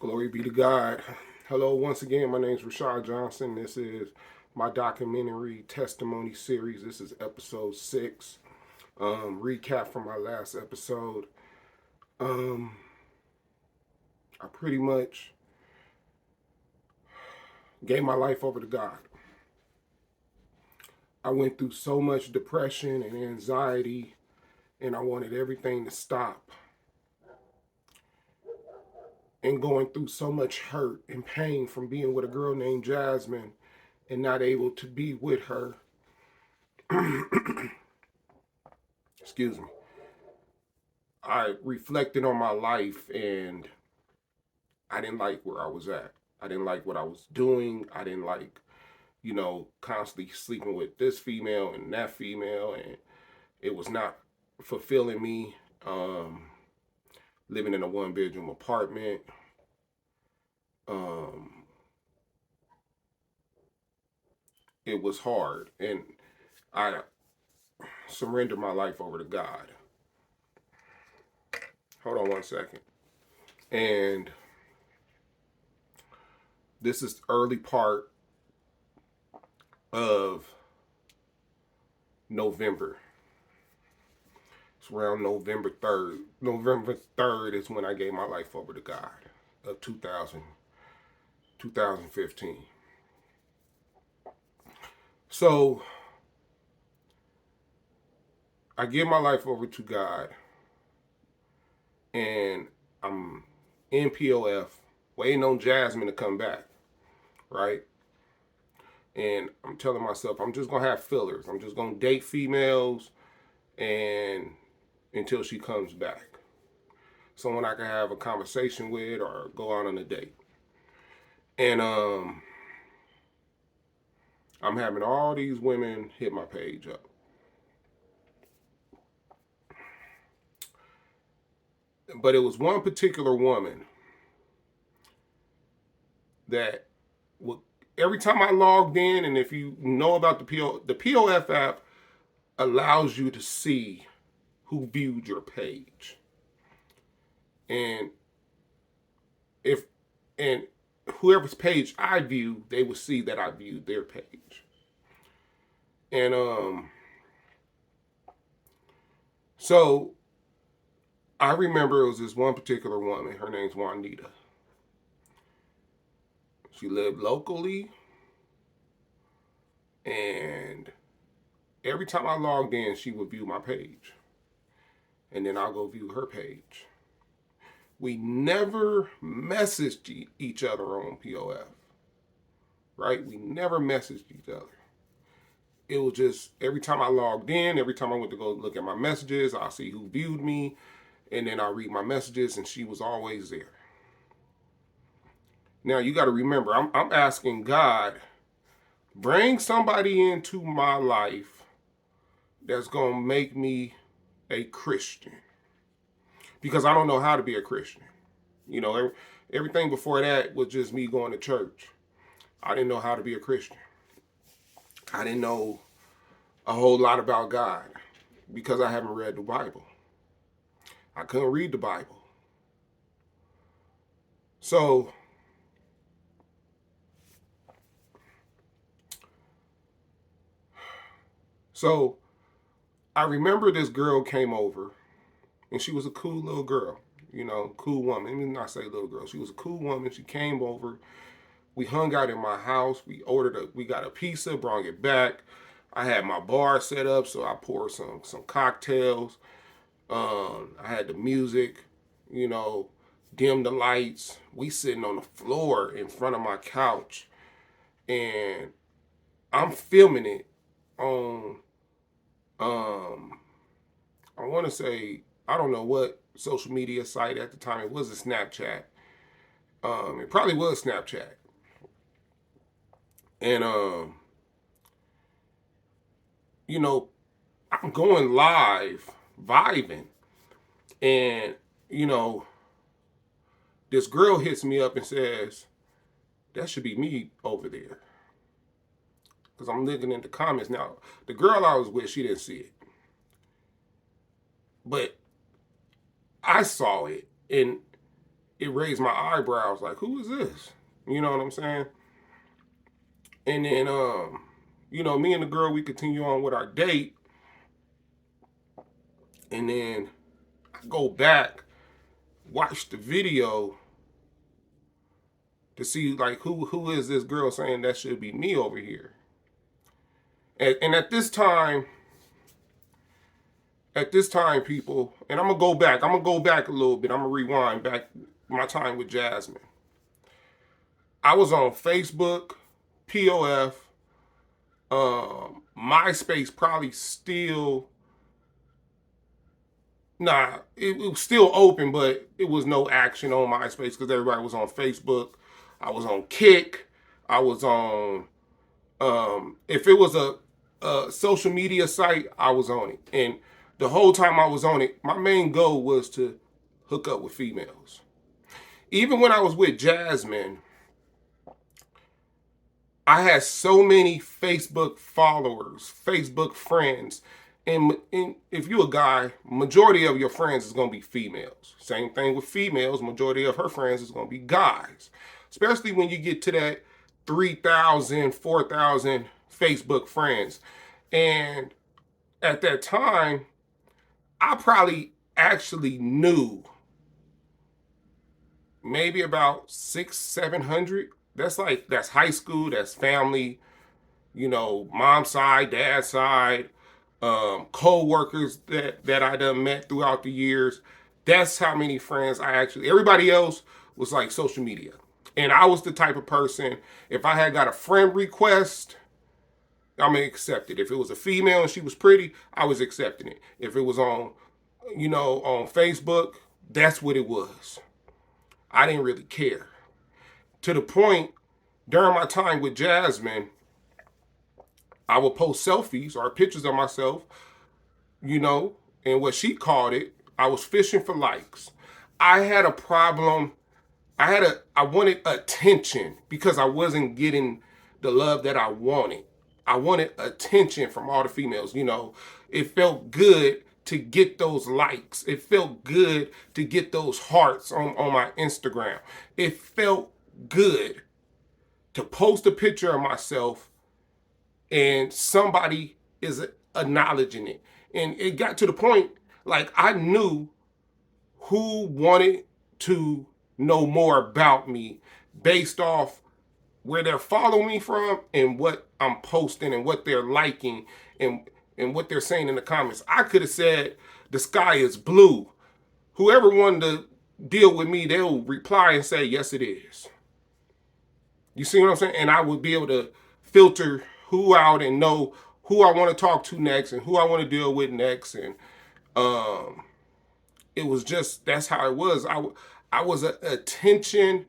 Glory be to God. Hello, once again. My name is Rashad Johnson. This is my documentary testimony series. This is episode 6. Recap from my last episode. I pretty much gave my life over to God. I went through so much depression and anxiety, and I wanted everything to stop. And going through so much hurt and pain from being with a girl named Jasmine and not able to be with her. Excuse me. I reflected on my life and I didn't like where I was at. I didn't like what I was doing. I didn't like, constantly sleeping with this female and that female, and it was not fulfilling me. Living in a one-bedroom apartment. It was hard, and I surrendered my life over to God. Hold on one second. And this is the early part of November. It's around November 3rd. November 3rd is when I gave my life over to God of 2015. So I give my life over to God, and I'm in POF waiting on Jasmine to come back, right? And I'm telling myself I'm just gonna have fillers. I'm just gonna date females and until she comes back. Someone I can have a conversation with or go out on a date. And I'm having all these women hit my page up. But it was one particular woman that would, every time I logged in, and if you know about the POF app allows you to see who viewed your page. And if and whoever's page I view, they would see that I viewed their page. And so I remember it was this one particular woman. Her name's Juanita. She lived locally, and every time I logged in, she would view my page. And then I'll go view her page. We never messaged each other on POF, right? We never messaged each other. It was just every time I logged in, every time I went to go look at my messages, I'll see who viewed me, and then I'll read my messages, and she was always there. Now, you got to remember, I'm asking God, bring somebody into my life that's going to make me a Christian. Because I don't know how to be a Christian. Everything before that was just me going to church. I didn't know how to be a Christian. I didn't know a whole lot about God because I haven't read the Bible. I couldn't read the Bible. So I remember this girl came over, and she was a cool little girl, cool woman. Let me not say little girl. She was a cool woman. She came over. We hung out in my house. We got a pizza, brought it back. I had my bar set up, so I poured some cocktails. I had the music, dimmed the lights. We sitting on the floor in front of my couch, and I'm filming it on, I want to say, I don't know what social media site at the time. It was a Snapchat. It probably was Snapchat. And, I'm going live, vibing. And, this girl hits me up and says, that should be me over there. Because I'm looking in the comments. Now, the girl I was with, she didn't see it. But I saw it. And it raised my eyebrows. Like, who is this? You know what I'm saying? And then, me and the girl, we continue on with our date. And then I go back, watch the video to see like who is this girl saying that should be me over here. And at this time, people, and I'm gonna go back a little bit. I'm gonna rewind back my time with Jasmine. I was on Facebook, POF, MySpace probably still. Nah, it was still open, but it was no action on MySpace because everybody was on Facebook. I was on Kick. I was on. If it was a social media site, I was on it, and the whole time I was on it, my main goal was to hook up with females. Even when I was with Jasmine, I had so many Facebook followers, Facebook friends, and if you're a guy, majority of your friends is gonna be females. Same thing with females, majority of her friends is gonna be guys. Especially when you get to that 3,000, 4,000 Facebook friends. And at that time, I probably actually knew maybe about 600, 700. That's high school, that's family, mom side, dad side, co-workers that I done met throughout the years. That's how many friends I actually, everybody else was like social media. And I was the type of person, if I had got a friend request, I'm gonna accept it. If it was a female and she was pretty, I was accepting it. If it was on Facebook, that's what it was. I didn't really care. To the point, during my time with Jasmine, I would post selfies or pictures of myself, and what she called it, I was fishing for likes. I had a problem. I wanted attention because I wasn't getting the love that I wanted. I wanted attention from all the females. It felt good to get those likes. It felt good to get those hearts on my Instagram. It felt good to post a picture of myself and somebody is acknowledging it. And it got to the point, like, I knew who wanted to know more about me based off where they're following me from and what I'm posting and what they're liking and what they're saying in the comments. I could have said the sky is blue. Whoever wanted to deal with me, they'll reply and say, yes, it is. You see what I'm saying? And I would be able to filter who out and know who I want to talk to next and who I want to deal with next. And it was just, that's how it was. I was an attention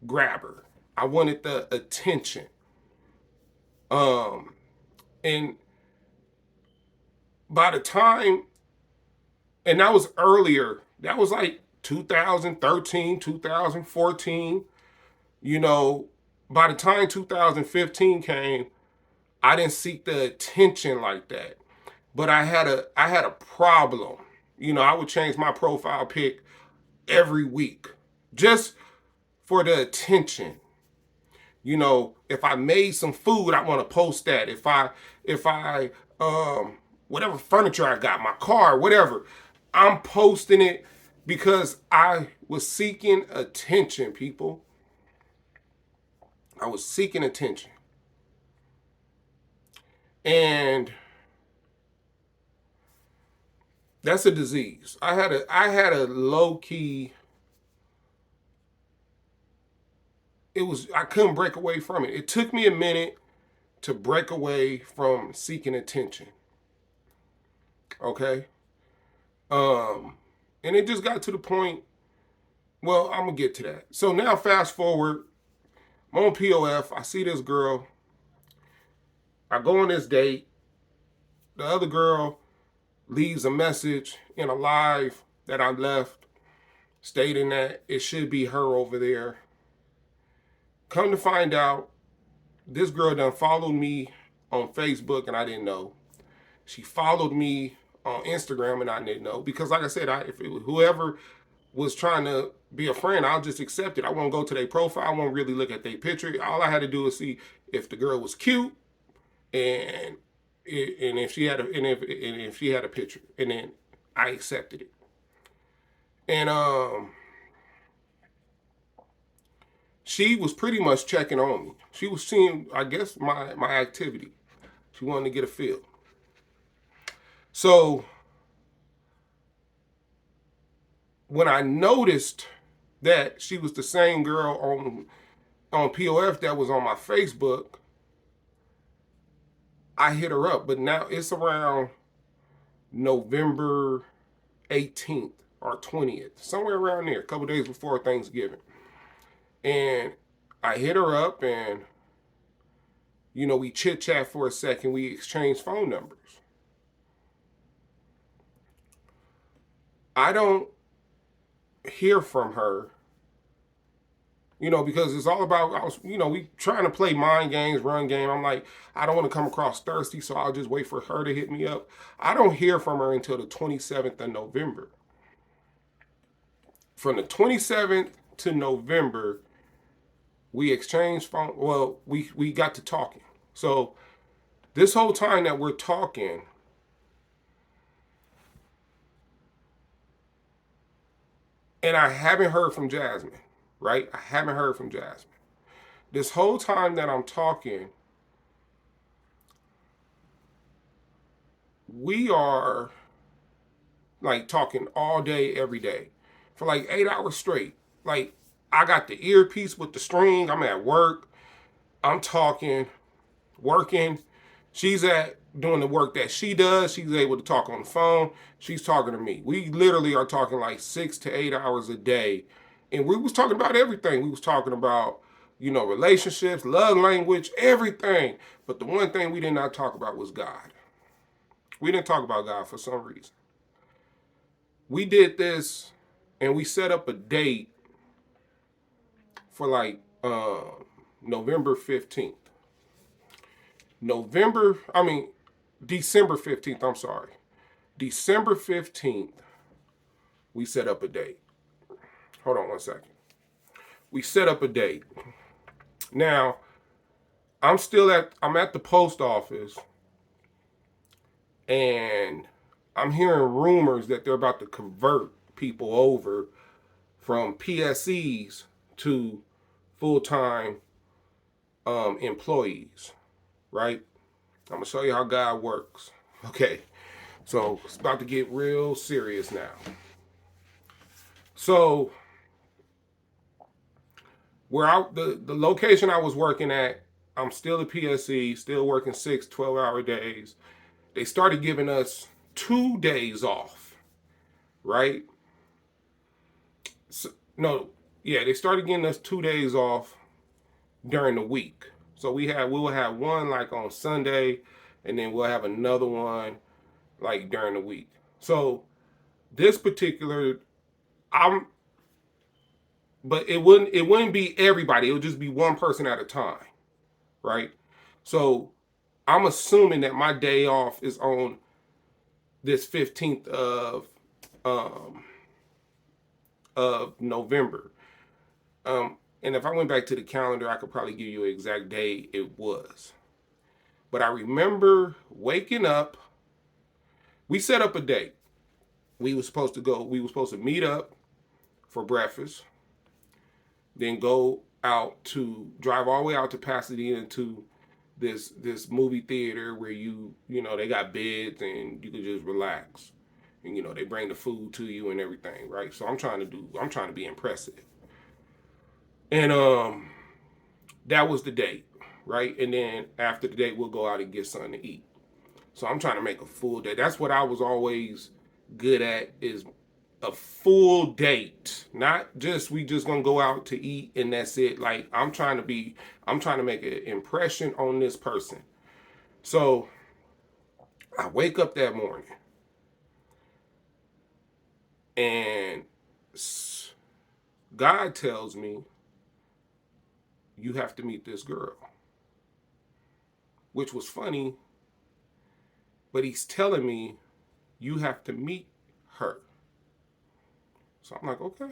grabber. I wanted the attention. And by the time, and that was earlier, that was like 2013, 2014, by the time 2015 came, I didn't seek the attention like that. But I had a problem. I would change my profile pic every week just for the attention. If I made some food, I want to post that. If I whatever furniture I got, my car, whatever, I'm posting it because I was seeking attention, people. I was seeking attention. And that's a disease. I had a low key, I couldn't break away from it. It took me a minute to break away from seeking attention. Okay? And it just got to the point, well, I'm gonna get to that. So now fast forward, I'm on POF, I see this girl, I go on this date, the other girl leaves a message in a live that I left stating that it should be her over there. Come to find out, this girl done followed me on Facebook and I didn't know. She followed me on Instagram and I didn't know. Because like I said, if it was whoever was trying to be a friend, I'll just accept it. I won't go to their profile. I won't really look at their picture. All I had to do is see if the girl was cute and if she had a picture, and then I accepted it. And she was pretty much checking on me. She was seeing, I guess, my activity. She wanted to get a feel. So when I noticed that she was the same girl on POF that was on my Facebook, I hit her up. But now it's around November 18th or 20th, somewhere around there, a couple days before Thanksgiving. And I hit her up, and we chit chat for a second. We exchanged phone numbers. I don't hear from her, because it's all about, we trying to play mind games, run game. I'm like, I don't want to come across thirsty, so I'll just wait for her to hit me up. I don't hear from her until the 27th of November. From the 27th to November, we exchanged phone. Well, we got to talking. So this whole time that we're talking, and I haven't heard from Jasmine, right? I haven't heard from Jasmine. This whole time that I'm talking, we are like talking all day, every day for like 8 hours straight. Like, I got the earpiece with the string. I'm at work. I'm talking, working. She's at doing the work that she does. She's able to talk on the phone. She's talking to me. We literally are talking like 6 to 8 hours a day. And we was talking about everything. We was talking about, relationships, love language, everything. But the one thing we did not talk about was God. We didn't talk about God for some reason. We did this, and we set up a date for like November 15th. December 15th, I'm sorry. December 15th, we set up a date. Hold on one second. We set up a date. Now, I'm at the post office, and I'm hearing rumors that they're about to convert people over from PSEs to full-time employees, right? I'm gonna show you how God works. Okay, so it's about to get real serious now. So where the location I was working at, I'm still a PSE, still working 6 12-hour days. They started giving us 2 days off, right? So, no, yeah, they started getting us 2 days off during the week. So we will have one like on Sunday, and then we'll have another one like during the week. So this particular, I'm, but it wouldn't be everybody. It would just be one person at a time, right? So I'm assuming that my day off is on this 15th um, of November. And if I went back to the calendar, I could probably give you an exact day it was. But I remember waking up. We set up a date. We were supposed to go. We were supposed to meet up for breakfast, then go out to drive all the way out to Pasadena to this movie theater where they got beds and you can just relax, and they bring the food to you and everything, right? So I'm trying to be impressive, and that was the date, right? And then after the date, we'll go out and get something to eat. So I'm trying to make a full day. That's what I was always good at, is a full date. Not just we just gonna go out to eat and that's it. Like I'm trying to make an impression on this person. So I wake up that morning and God tells me you have to meet this girl. Which was funny, but he's telling me you have to meet her. So I'm like, okay,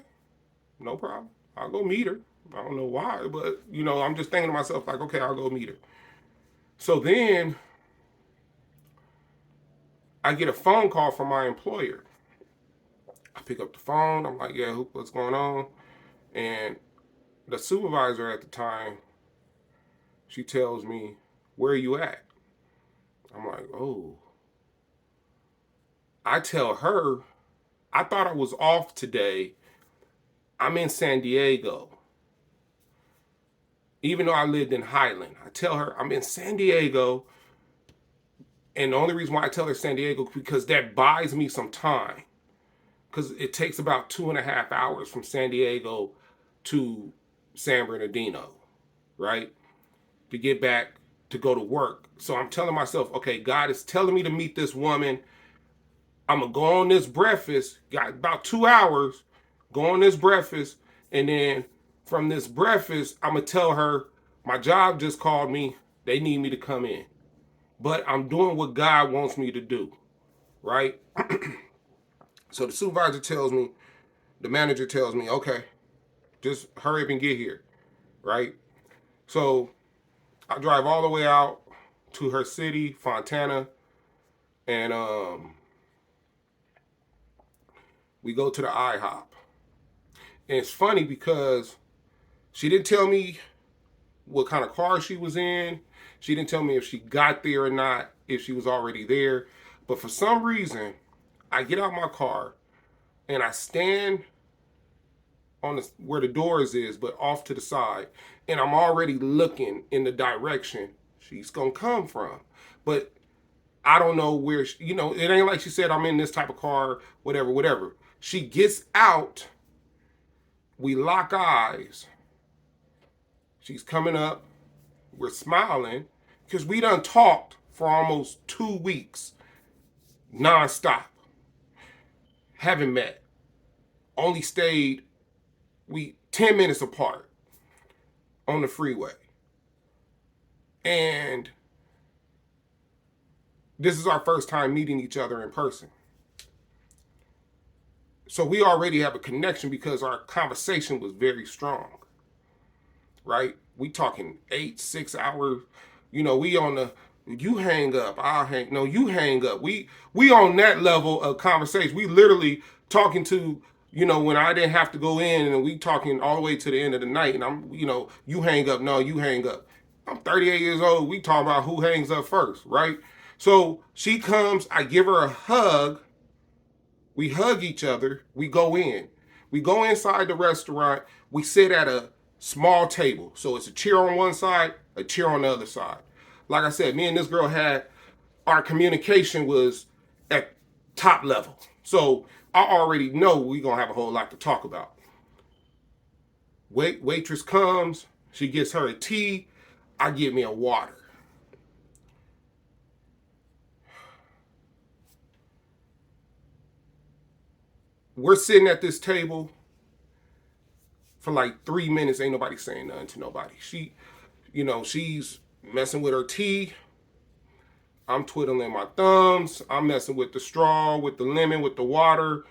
no problem. I'll go meet her. I don't know why, but I'm just thinking to myself, like, okay, I'll go meet her. So then I get a phone call from my employer. I pick up the phone. I'm like, yeah, what's going on? And the supervisor at the time, she tells me, where are you at? I'm like, oh. I tell her, I thought I was off today. I'm in San Diego. Even though I lived in Highland, I tell her I'm in San Diego. And the only reason why I tell her San Diego is because that buys me some time. Because it takes about 2.5 hours from San Diego to San Bernardino, right? To get back to go to work. So I'm telling myself, okay, God is telling me to meet this woman. I'm going to go on this breakfast. Got about 2 hours. Go on this breakfast. And then from this breakfast, I'm going to tell her my job just called me. They need me to come in. But I'm doing what God wants me to do, right? So the supervisor tells me, the manager tells me, okay, just hurry up and get here, right? So I drive all the way out to her city, Fontana, and we go to the IHOP. And it's funny because she didn't tell me what kind of car she was in. She didn't tell me if she got there or not, if she was already there. But for some reason, I get out my car and I stand on where the doors is, but off to the side, and I'm already looking in the direction she's gonna come from. But I don't know where it ain't like she said I'm in this type of car, whatever. She gets out, we lock eyes. She's coming up, we're smiling, because we done talked for almost 2 weeks, nonstop. Haven't met. Only stayed 10 minutes apart on the freeway. And this is our first time meeting each other in person. So we already have a connection because our conversation was very strong, right? We talking 6 hours. We on the, you hang up, I'll hang, no, you hang up. We on that level of conversation. We literally talking to, when I didn't have to go in, and we talking all the way to the end of the night, and I'm, you hang up, no, you hang up. I'm 38 years old. We talk about who hangs up first, right? So she comes, I give her a hug. We hug each other. We go in. We go inside the restaurant. We sit at a small table. So it's a chair on one side, a chair on the other side. Like I said, me and this girl had, our communication was at top level. So I already know we're going to have a whole lot to talk about. Waitress comes. She gets her a tea. I get me a water. We're sitting at this table for like 3 minutes. Ain't nobody saying nothing to nobody. She's messing with her tea. I'm twiddling my thumbs. I'm messing with the straw, with the lemon, with the water.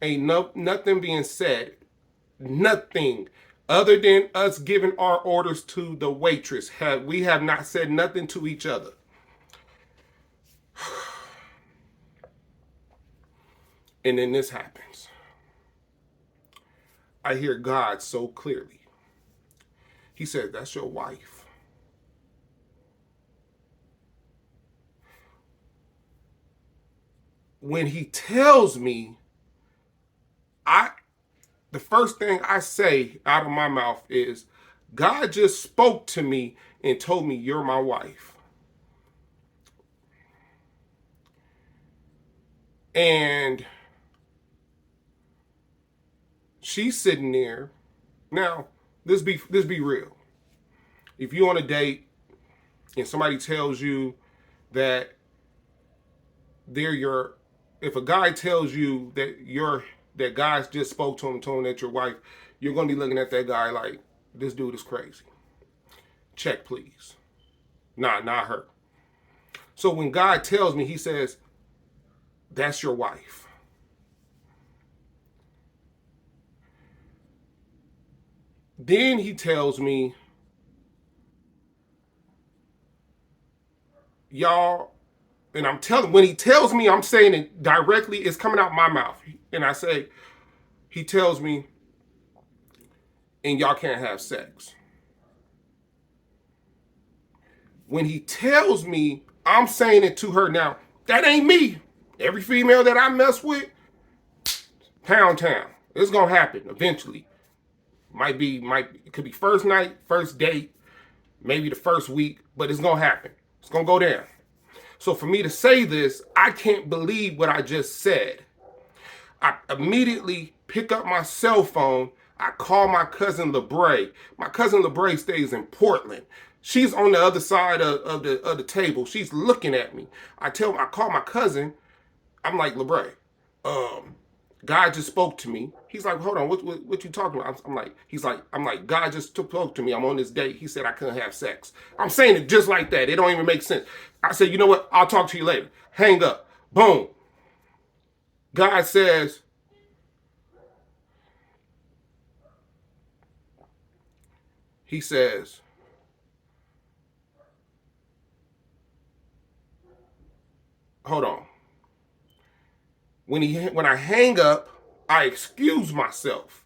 Ain't nothing being said. Nothing. Other than us giving our orders to the waitress. We have not said nothing to each other. And then this happens. I hear God so clearly. He said, that's your wife. When he tells me, the first thing I say out of my mouth is, God just spoke to me and told me you're my wife. And she's sitting there. Now, this be real. If you on a date and somebody tells you that if a guy tells you that guy just spoke to him and told him that your wife, you're gonna be looking at that guy like, this dude is crazy. Check, please. Nah, not her. So when God tells me, he says, that's your wife. Then he tells me, y'all, and I'm telling, when he tells me, I'm saying it directly, it's coming out my mouth. And I say, he tells me, and y'all can't have sex. When he tells me, I'm saying it to her now, that ain't me. Every female that I mess with, pound town. It's gonna happen eventually. It could be first night, first date, maybe the first week, but it's gonna happen. It's gonna go down. So for me to say this, I can't believe what I just said. I immediately pick up my cell phone. I call my cousin LeBray. My cousin LeBray stays in Portland. She's on the other side of the table. She's looking at me. I call my cousin. I'm like, LeBray, God just spoke to me. He's like, hold on, what you talking about? I'm like, God just spoke to me. I'm on this date. He said I couldn't have sex. I'm saying it just like that. It don't even make sense. I said, you know what? I'll talk to you later. Hang up. Boom. God says, he says, hold on. When I hang up, I excuse myself.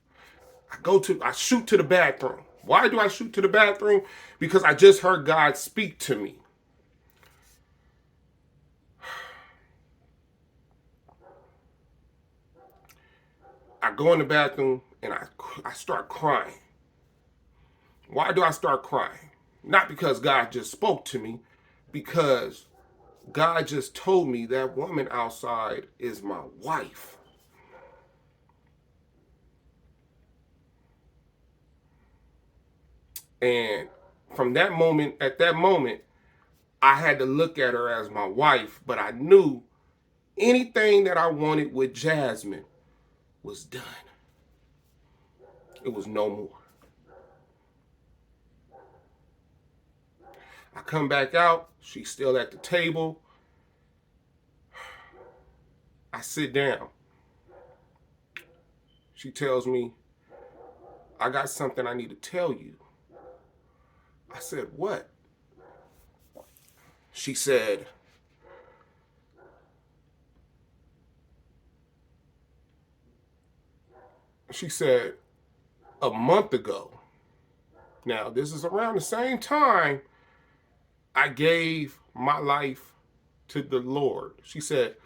I shoot to the bathroom. Why do I shoot to the bathroom? Because I just heard God speak to me. I go in the bathroom and I start crying. Why do I start crying? Not because God just spoke to me, because God just told me that woman outside is my wife. And at that moment, I had to look at her as my wife, but I knew anything that I wanted with Jasmine was done. It was no more. I come back out. She's still at the table. I sit down. She tells me, I got something I need to tell you. I said, what? She said, a month ago. Now, this is around the same time I gave my life to the Lord. She said,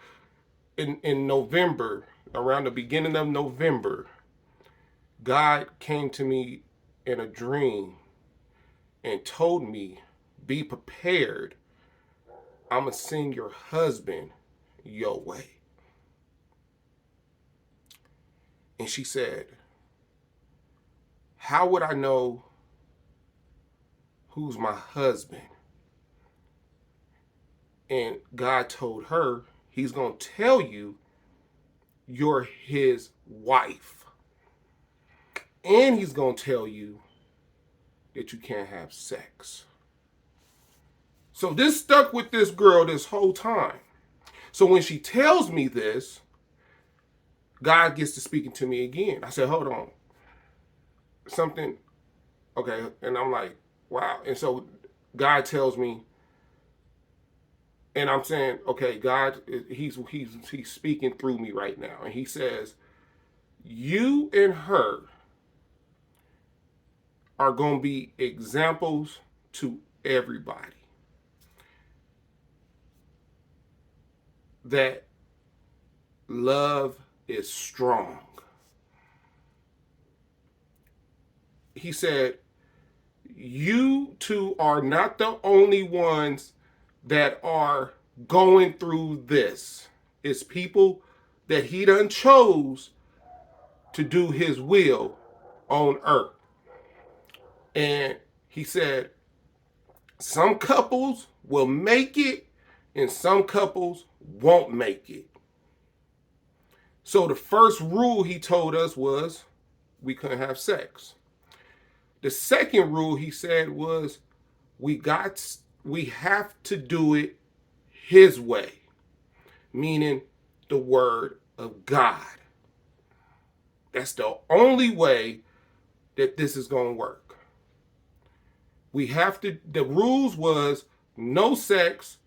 in November, around the beginning of November, God came to me in a dream and told me, be prepared. I'm going to send your husband your way. And she said, how would I know who's my husband? And God told her, he's going to tell you you're his wife. And he's going to tell you that you can't have sex. So this stuck with this girl this whole time. So when she tells me this, God gets to speaking to me again. I said, hold on. Something, okay. And I'm like, wow. And so God tells me, and I'm saying, okay, God, he's speaking through me right now. And he says, you and her are going to be examples to everybody that love is strong. He said, you two are not the only ones that are going through this. It's people that he done chose to do his will on earth. And he said, some couples will make it and some couples won't make it. So the first rule he told us was we couldn't have sex. The second rule he said was we have to do it his way, meaning the word of God. That's the only way that this is going to work. We have to, the rules was no sex,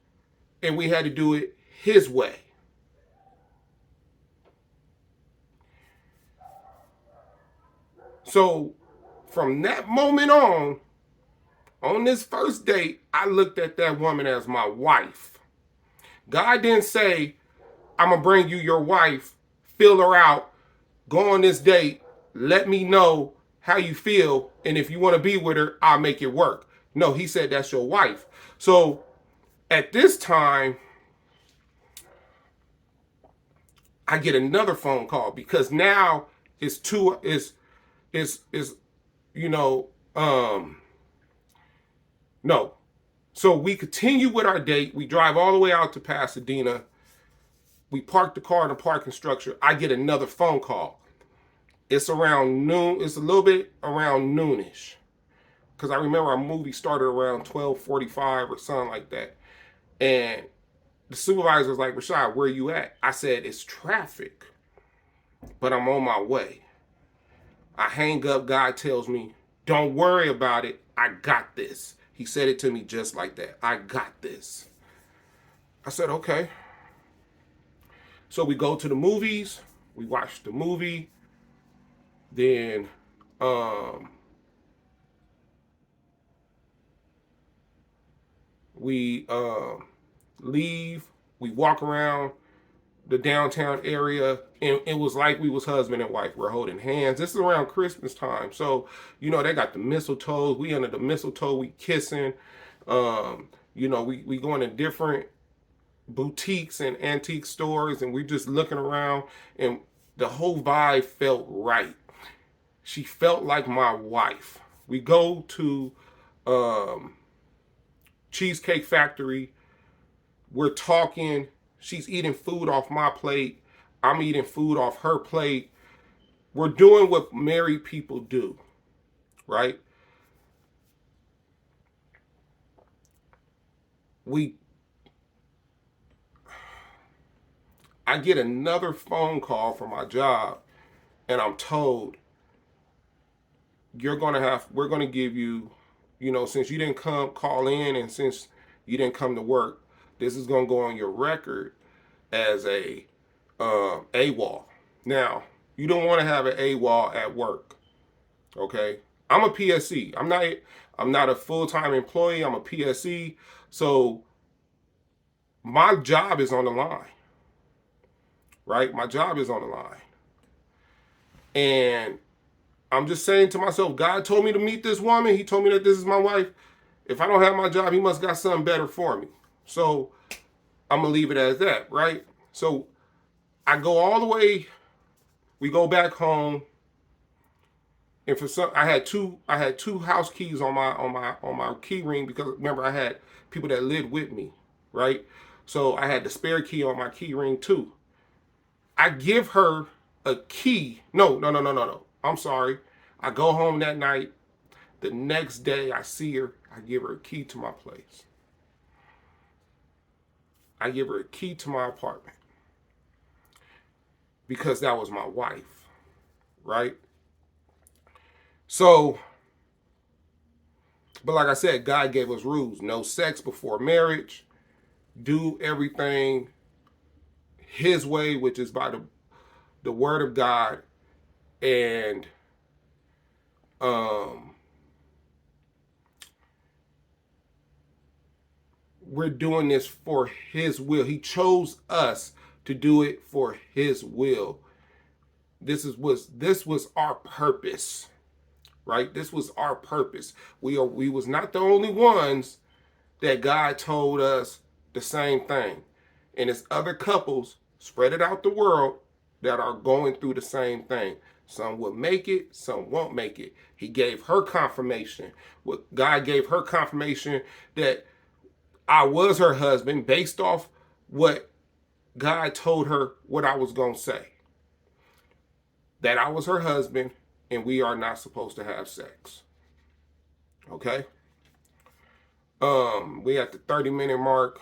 and we had to do it his way. So from that moment on this first date, I looked at that woman as my wife. God didn't say, I'm going to bring you your wife, fill her out, go on this date, let me know how you feel, and if you want to be with her, I'll make it work. No, he said that's your wife. So at this time, I get another phone call because now it's you know, no. So we continue with our date. We drive all the way out to Pasadena. We park the car in the parking structure. I get another phone call. It's around noon. It's a little bit around noonish. Because I remember our movie started around 12:45 or something like that. And the supervisor was like, Rashad, where are you at? I said, it's traffic, but I'm on my way. I hang up. God tells me, don't worry about it. I got this. He said it to me just like that. I got this. I said, okay. So we go to the movies. We watch the movie. Then we leave. We walk around the downtown area, and it was like we was husband and wife. We're holding hands. This is around Christmas time, so you know they got the mistletoe. We under the mistletoe. We kissing. You know, we going to different boutiques and antique stores, and we just looking around, and the whole vibe felt right. She felt like my wife. We go to Cheesecake Factory. We're talking. She's eating food off my plate. I'm eating food off her plate. We're doing what married people do, right? I get another phone call from my job, and I'm told, we're gonna give you, you know, since you didn't call in, and since you didn't come to work, this is gonna go on your record as a AWOL. Now, you don't want to have an AWOL at work, okay? I'm a PSE. I'm not a full-time employee. I'm a PSE. So my job is on the line, right? My job is on the line. And I'm just saying to myself, God told me to meet this woman. He told me that this is my wife. If I don't have my job, he must got something better for me. So I'm going to leave it as that, right? So I go all the way, we go back home. And for some, I had two house keys on my key ring, because remember I had people that lived with me, right? So I had the spare key on my key ring too. I give her a key. No. I'm sorry. I go home that night. The next day I see her. I give her a key to my place. I give her a key to my apartment, because that was my wife, right? So, but like I said, God gave us rules. No sex before marriage. Do everything his way, which is by the word of God. And we're doing this for his will. He chose us to do it for his will. This was our purpose, right? This was our purpose. We was not the only ones that God told us the same thing. And it's other couples spread it out the world that are going through the same thing. Some will make it, some won't make it. He gave her confirmation. God gave her confirmation that I was her husband, based off what God told her what I was going to say. That I was her husband, and we are not supposed to have sex. Okay? We at the 30-minute mark.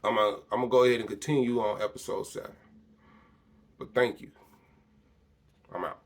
I'm gonna go ahead and continue on episode 7. But thank you. I'm out.